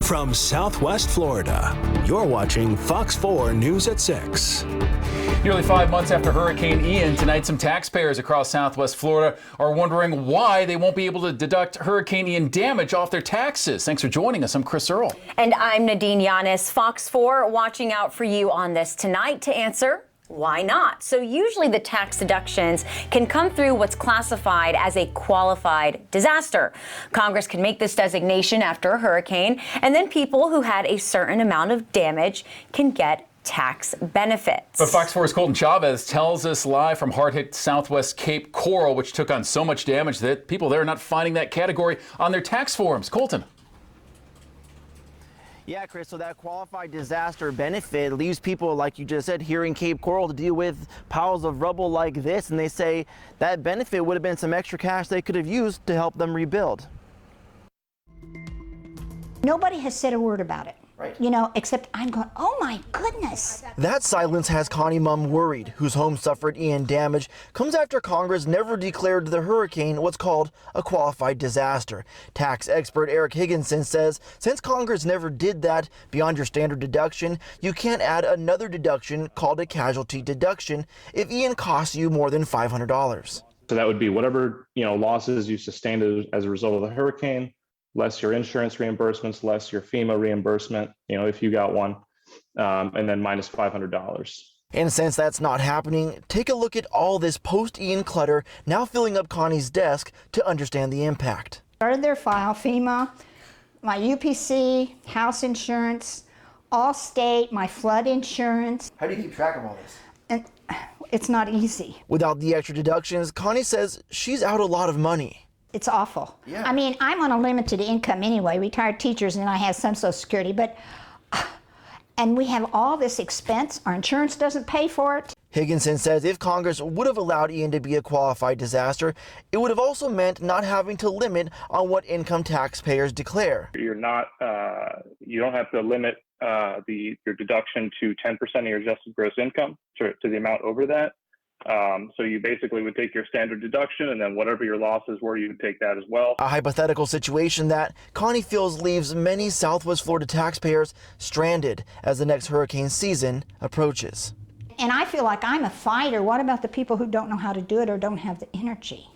From Southwest Florida, you're watching Fox 4 News at 6. Nearly 5 months after Hurricane Ian, tonight some taxpayers across Southwest Florida are wondering why they won't be able to deduct Hurricane Ian damage off their taxes. Thanks for joining us. I'm Chris Earl. And I'm Nadine Yanis. Fox 4 watching out for you on this tonight to answer why not. So usually the tax deductions can come through what's classified as a qualified disaster. Congress can make this designation after a hurricane, and then people who had a certain amount of damage can get tax benefits. But Fox 4's Colton Chavez tells us live from hard-hit Southwest Cape Coral, which took on so much damage that people there are not finding that category on their tax forms. Colton. Yeah, Chris, so that qualified disaster benefit leaves people, like you just said, here in Cape Coral to deal with piles of rubble like this, and they say that benefit would have been some extra cash they could have used to help them rebuild. Nobody has said a word about it. Right. You know, except I'm going, oh my goodness. That silence has Connie Mum worried, whose home suffered Ian damage, comes after Congress never declared the hurricane what's called a qualified disaster. Tax expert Eric Higginson says since Congress never did that, beyond your standard deduction, you can't add another deduction called a casualty deduction if Ian costs you more than $500. So that would be whatever, losses you sustained as a result of the hurricane, less your insurance reimbursements, less your FEMA reimbursement, if you got one, and then minus $500. And since that's not happening, take a look at all this post-Ian clutter now filling up Connie's desk to understand the impact. Started their file, FEMA, my UPC, house insurance, Allstate, my flood insurance. How do you keep track of all this? And it's not easy. Without the extra deductions, Connie says she's out a lot of money. It's awful. Yeah. I mean, I'm on a limited income anyway, retired teachers, and I have some Social Security, and we have all this expense. Our insurance doesn't pay for it. Higginson says if Congress would have allowed Ian to be a qualified disaster, it would have also meant not having to limit on what income taxpayers declare. You're not, you don't have to limit your deduction to 10% of your adjusted gross income to the amount over that. So you basically would take your standard deduction, and then whatever your losses were, you would take that as well. A hypothetical situation that Connie feels leaves many Southwest Florida taxpayers stranded as the next hurricane season approaches. And I feel like I'm a fighter. What about the people who don't know how to do it or don't have the energy?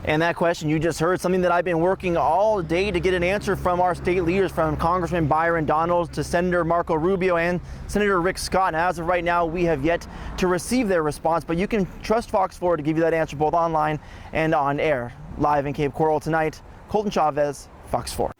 And that question you just heard, something that I've been working all day to get an answer from our state leaders, from Congressman Byron Donalds to Senator Marco Rubio and Senator Rick Scott. And as of right now, we have yet to receive their response, but you can trust Fox 4 to give you that answer both online and on air. Live in Cape Coral tonight, Colton Chavez, Fox 4.